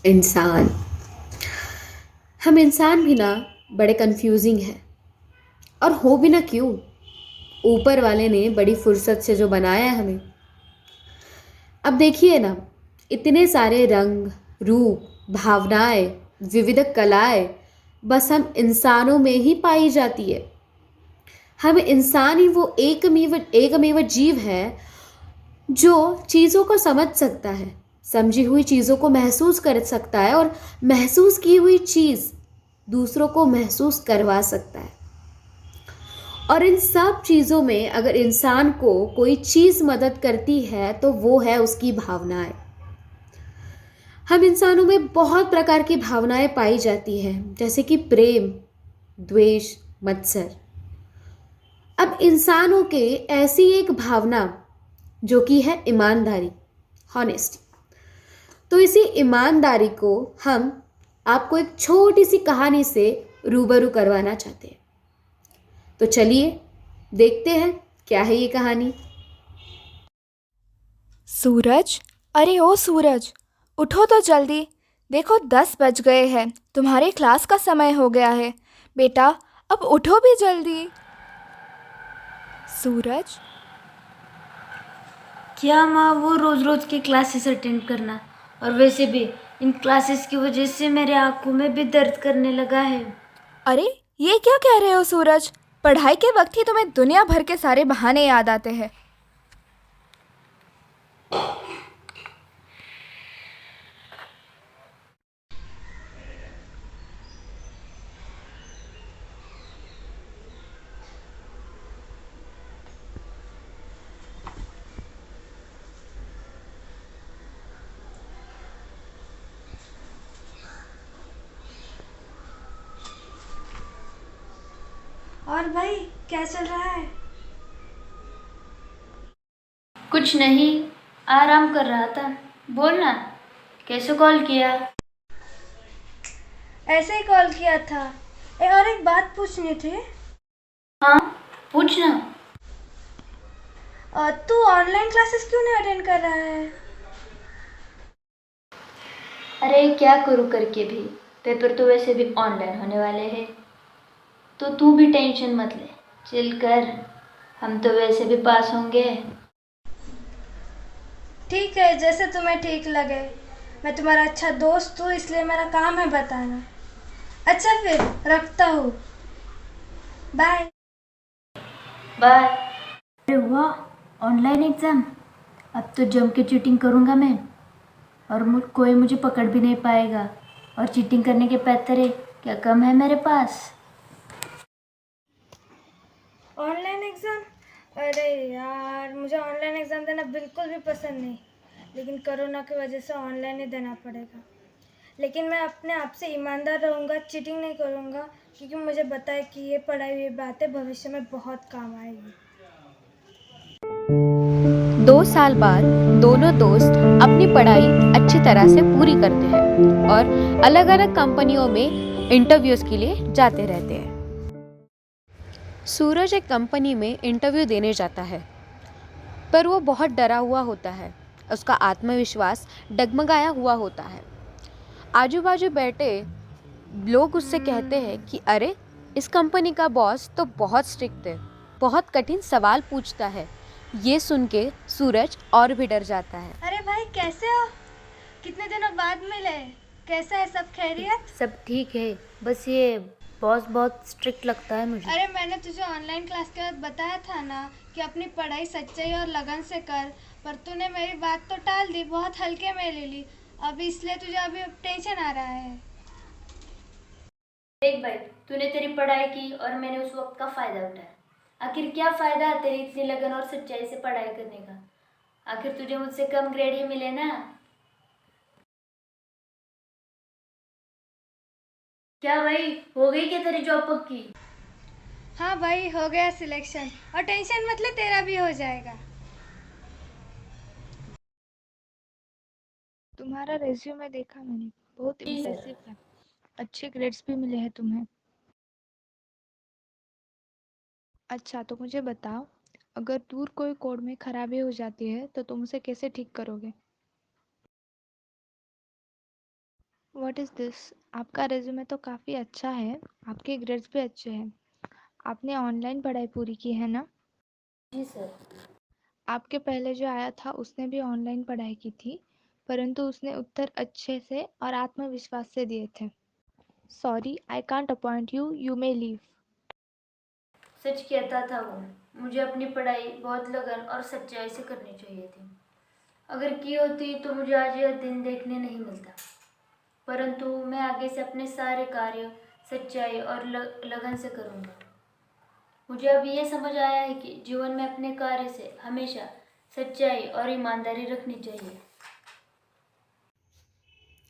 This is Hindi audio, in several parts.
इंसान। हम इंसान भी ना बड़े कंफ्यूजिंग हैं। और हो भी ना क्यों। ऊपर वाले ने बड़ी फुर्सत से जो बनाया है हमें। अब देखिए ना, इतने सारे रंग, रूप, भावनाएं, विविध कलाएं बस हम इंसानों में ही पाई जाती है। हम इंसान ही वो एकमेव एकमेव जीव है जो चीज़ों को समझ सकता है, समझी हुई चीज़ों को महसूस कर सकता है और महसूस की हुई चीज़ दूसरों को महसूस करवा सकता है। और इन सब चीज़ों में अगर इंसान को कोई चीज़ मदद करती है तो वो है उसकी भावनाएं। हम इंसानों में बहुत प्रकार की भावनाएं पाई जाती हैं, जैसे कि प्रेम, द्वेष, मत्सर। अब इंसानों के ऐसी एक भावना जो कि है ईमानदारी, हॉनेस्टी। तो इसी ईमानदारी को हम आपको एक छोटी सी कहानी से रूबरू करवाना चाहते हैं। तो चलिए देखते हैं क्या है ये कहानी। सूरज, अरे ओ सूरज, उठो तो जल्दी। देखो 10 बज गए हैं, तुम्हारे क्लास का समय हो गया है। बेटा, अब उठो भी जल्दी। सूरज। क्या माँ, वो रोज रोज की क्लासेस अटेंड करना, और वैसे भी इन क्लासेस की वजह से मेरे आंखों में भी दर्द करने लगा है। अरे, ये क्या कह रहे हो सूरज? पढ़ाई के वक्त ही तुम्हें दुनिया भर के सारे बहाने याद आते हैं। और भाई, क्या चल रहा है? कुछ नहीं, आराम कर रहा था। बोलना, कैसे कॉल किया? ऐसे ही कॉल किया था। और एक बात पूछनी थी। हाँ, पूछना। तू ऑनलाइन क्लासेस क्यों नहीं अटेंड कर रहा है? अरे क्या करूँ करके भी, पेपर तो वैसे भी ऑनलाइन होने वाले हैं। तो तू भी टेंशन मत ले, चिल कर। हम तो वैसे भी पास होंगे। ठीक है, जैसे तुम्हें ठीक लगे। मैं तुम्हारा अच्छा दोस्त हूँ, इसलिए मेरा काम है बताना। अच्छा फिर रखता हूँ। बाय। बाय। अरे वाह, ऑनलाइन एग्ज़ाम! अब तो जम के चीटिंग करूँगा मैं, और कोई मुझे पकड़ भी नहीं पाएगा। और चीटिंग करने के पैतरे क्या कम है मेरे पास? Online exam? अरे यार, मुझे ऑनलाइन एग्ज़ाम देना बिल्कुल भी पसंद नहीं। लेकिन कोरोना की वजह से ऑनलाइन ही देना पड़ेगा। लेकिन मैं अपने आप से ईमानदार रहूँगा, चीटिंग नहीं करूँगा, क्योंकि मुझे पता है कि ये पढ़ाई हुई बातें भविष्य में बहुत काम आएगी। 2 साल बाद दोनों दोस्त अपनी पढ़ाई अच्छी तरह से पूरी करते हैं और अलग अलग कंपनियों में इंटरव्यूज के लिए जाते रहते हैं। सूरज एक कंपनी में इंटरव्यू देने जाता है, पर वो बहुत डरा हुआ होता है। उसका आत्मविश्वास डगमगाया हुआ होता है। आजू बाजू बैठे लोग उससे कहते हैं कि अरे, इस कंपनी का बॉस तो बहुत स्ट्रिक्ट है, बहुत कठिन सवाल पूछता है। ये सुन के सूरज और भी डर जाता है। अरे भाई, कैसे हो? कितने दिनों बाद मिले। कैसा है, सब खैरियत? सब ठीक है, बस ये बॉस बहुत स्ट्रिक्ट लगता है मुझे। अरे, मैंने तुझे ऑनलाइन क्लास के बाद बताया था ना कि अपनी पढ़ाई सच्चाई और लगन से कर। पर तूने मेरी बात तो टाल दी, बहुत हल्के में ले ली। अब इसलिए तुझे अभी टेंशन आ रहा है। देख भाई, तूने तेरी पढ़ाई की और मैंने उस वक्त का फ़ायदा उठाया। आखिर क्या फ़ायदा तेरी इतनी लगन और सच्चाई से पढ़ाई करने का? आखिर तुझे मुझसे कम ग्रेड ही मिले ना। क्या भाई, हो गई क्या तेरी जॉब पक्की? हाँ भाई, हो गया सिलेक्शन। और टेंशन मत ले, तेरा भी हो जाएगा। तुम्हारा रेज्यूमे देखा मैंने, बहुत इम्प्रेसिव है। अच्छे ग्रेड्स भी मिले हैं तुम्हें। अच्छा, तो मुझे बताओ, अगर दूर कोई कोड में खराबी हो जाती है तो तुम उसे कैसे ठीक करोगे? What is this? आपका रेज्यूमे तो काफ़ी अच्छा है, आपके ग्रेड्स भी अच्छे हैं। आपने ऑनलाइन पढ़ाई पूरी की है ना? जी सर। आपके पहले जो आया था उसने भी ऑनलाइन पढ़ाई की थी, परंतु उसने उत्तर अच्छे से और आत्मविश्वास से दिए थे। Sorry, I can't appoint you, you may leave. सच कहता था वो। मुझे अपनी पढ़ाई बहुत लगन और सच्चाई से करनी चाहिए थी। अगर की होती तो मुझे आज यह दिन देखने नहीं मिलता। परंतु मैं आगे से अपने सारे कार्य सच्चाई और लगन से करूँगा। मुझे अब ये समझ आया है कि जीवन में अपने कार्य से हमेशा सच्चाई और ईमानदारी रखनी चाहिए।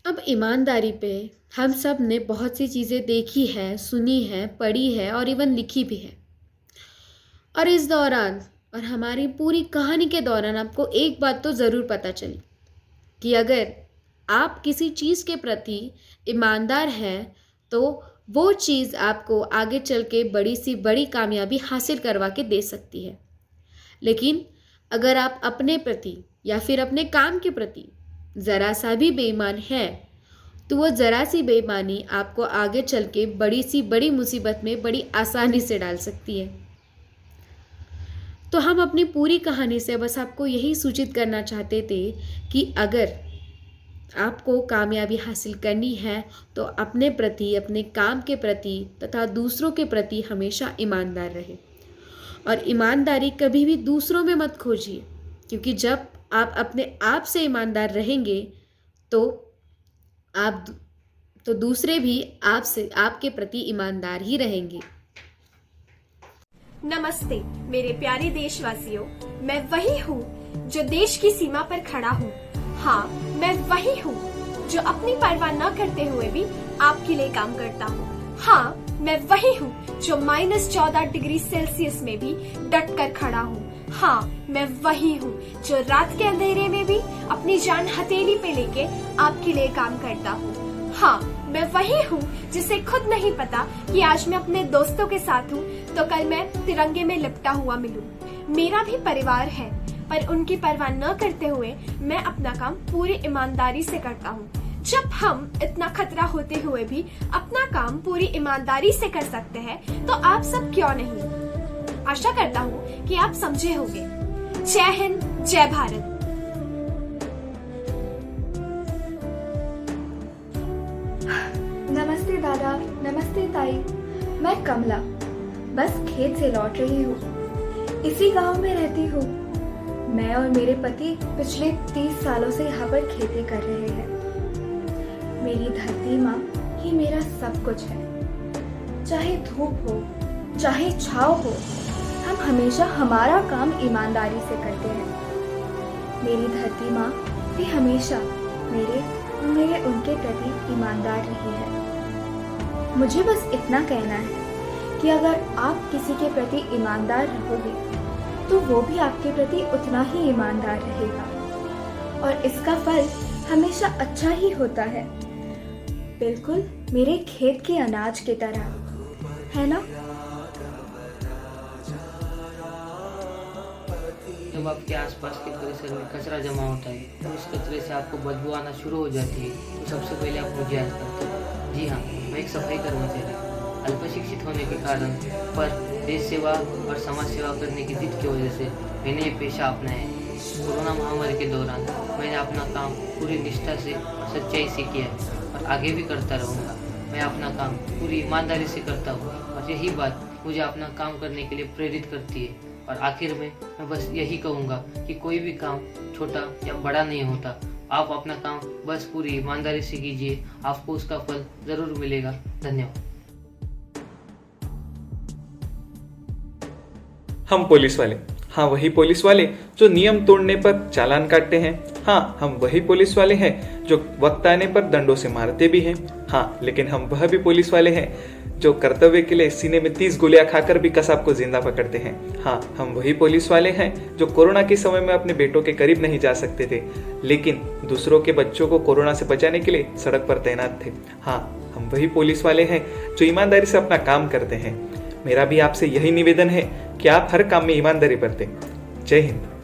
अब ईमानदारी पे हम सब ने बहुत सी चीज़ें देखी है, सुनी है, पढ़ी है और इवन लिखी भी है। और इस दौरान और हमारी पूरी कहानी के दौरान आपको एक बात तो ज़रूर पता चली कि अगर आप किसी चीज़ के प्रति ईमानदार हैं तो वो चीज़ आपको आगे चल के बड़ी सी बड़ी कामयाबी हासिल करवा के दे सकती है। लेकिन अगर आप अपने प्रति या फिर अपने काम के प्रति ज़रा सा भी बेईमान हैं तो वो ज़रा सी बेईमानी आपको आगे चल के बड़ी सी बड़ी मुसीबत में बड़ी आसानी से डाल सकती है। तो हम अपनी पूरी कहानी से बस आपको यही सूचित करना चाहते थे कि अगर आपको कामयाबी हासिल करनी है तो अपने प्रति, अपने काम के प्रति तथा दूसरों के प्रति हमेशा ईमानदार रहे। और ईमानदारी कभी भी दूसरों में मत खोजिए, क्योंकि जब आप अपने आप से ईमानदार रहेंगे तो दूसरे भी आपके प्रति ईमानदार ही रहेंगे। नमस्ते मेरे प्यारे देशवासियों, मैं वही हूँ जो देश की सीमा पर खड़ा हूँ। हाँ, मैं वही हूँ जो अपनी परवाह न करते हुए भी आपके लिए काम करता हूँ। हाँ, मैं वही हूँ जो -14 डिग्री सेल्सियस में भी डट कर खड़ा हूँ। हाँ, मैं वही हूँ जो रात के अंधेरे में भी अपनी जान हथेली पे लेके आपके लिए काम करता हूँ। हाँ, मैं वही हूँ जिसे खुद नहीं पता कि आज मैं अपने दोस्तों के साथ हूँ तो कल मैं तिरंगे में लिपटा हुआ मिलूं। मेरा भी परिवार है, पर उनकी परवाह न करते हुए मैं अपना काम पूरी ईमानदारी से करता हूँ। जब हम इतना खतरा होते हुए भी अपना काम पूरी ईमानदारी से कर सकते हैं तो आप सब क्यों नहीं। आशा करता हूँ कि आप समझे होंगे। जय हिंद, जय भारत। नमस्ते दादा, नमस्ते ताई। मैं कमला बस खेत से लौट रही हूँ। इसी गांव में रहती हूँ। मैं और मेरे पति पिछले 30 सालों से यहाँ पर खेती कर रहे हैं। मेरी धरती माँ ही मेरा सब कुछ है। चाहे धूप हो, चाहे छाँव हो, हम हमेशा हमारा काम ईमानदारी से करते हैं। मेरी धरती माँ भी हमेशा मेरे उनके प्रति ईमानदार रही है। मुझे बस इतना कहना है कि अगर आप किसी के प्रति ईमानदार रहोगे तो वो भी आपके प्रति उतना ही ईमानदार रहेगा और इसका फल हमेशा अच्छा ही होता है, बिल्कुल मेरे खेत के अनाज की तरह, है ना? जब आपके आसपास के परिसर में कचरा जमा होता है तो उस कचरे से आपको बदबू आना शुरू हो जाती है तो सबसे पहले आप मुझे याद करते हैं। जी हाँ, मैं एक सफाई कर्मचारी अल्प शिक्षित होने के कारण पर देश सेवा और समाज सेवा करने की जिद की वजह से मैंने ये पेशा अपनाया है। कोरोना महामारी के दौरान मैंने अपना काम पूरी निष्ठा से सच्चाई से किया है और आगे भी करता रहूँगा। मैं अपना काम पूरी ईमानदारी से करता हूँ और यही बात मुझे अपना काम करने के लिए प्रेरित करती है। और आखिर में मैं बस यही कहूँगा कि कोई भी काम छोटा या बड़ा नहीं होता। आप अपना काम बस पूरी ईमानदारी से कीजिए, आपको उसका फल जरूर मिलेगा। धन्यवाद। हम पुलिस वाले, हाँ वही पुलिस वाले जो नियम तोड़ने पर चालान काटते हैं। हाँ, हम वही पुलिस वाले हैं जो वक्त आने पर दंडों से मारते भी हैं। हाँ, लेकिन हम वह भी पुलिस वाले हैं जो कर्तव्य के लिए सीने में 30 गोलियां खाकर भी कसाब को जिंदा पकड़ते हैं। हाँ, हम वही पुलिस वाले हैं जो कोरोना के समय में अपने बेटों के करीब नहीं जा सकते थे, लेकिन दूसरों के बच्चों को कोरोना से बचाने के लिए सड़क पर तैनात थे। हाँ, हम वही पुलिस वाले हैं जो ईमानदारी से अपना काम करते हैं। मेरा भी आपसे यही निवेदन है कि आप हर काम में ईमानदारी बरतें। जय हिंद।